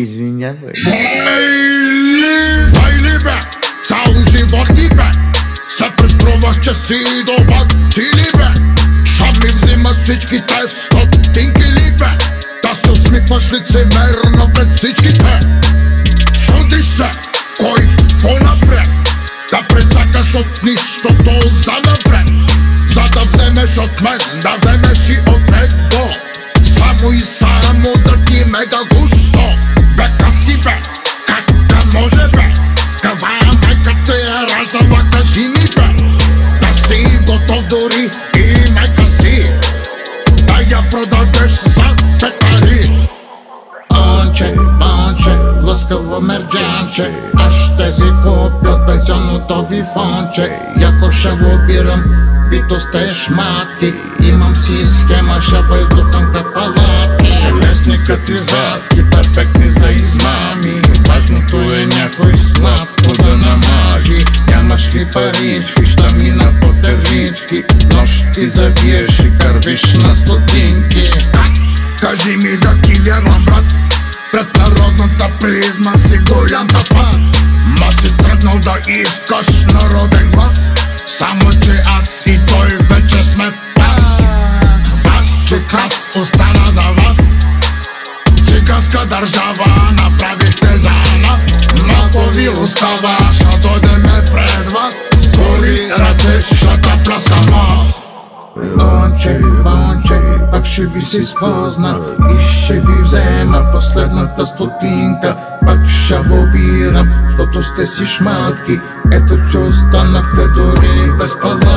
Извинявай. Байли бе, цял живот ли бе, се преструваш, че си добър ти ли бе? Шам ми взима всичките стотинки ли бе? Да се усмихваш лицемерно пред всичките. Чудиш се, кой по-напред, да прецакаш от нищото за напред, за да вземеш от мен, да вземеш и от него. Само и само да ти мега густо. Бека си бе, как може бе? Каква майка те е раждала, кажи ми бе? Да си готов дори и майка си да я продадеш за петари. Анче, банче, лъскаво мерджанче, аз ще си купя от пенсионното ви фонче. Яко ще лобирам твито сте шматки, имам си схема, ще въздухам като палатки. Лесникът и задки, перфектни за измами, важното е някой сладко да намажи. Нямаш ли парички, ще мина по терлички, нощ ти забиеш и кървиш на стотинки. Кажи ми да ти вярвам, брат, през народната призма си голям тапа. Ма си тръгнал да искаш народен глас, само че аз и той вече сме пас. Ваши клас остана за вас, циганска държава направихте за нас. Малко ви остава, ще дойдеме пред вас, с голи ръце ще те пляскам аз. Бонче, бонче, пак ще ви се спозна и ще ви взема последната стотинка. Пак ще лобирам, защото сте си шматки. Ето че останахте дори без пала.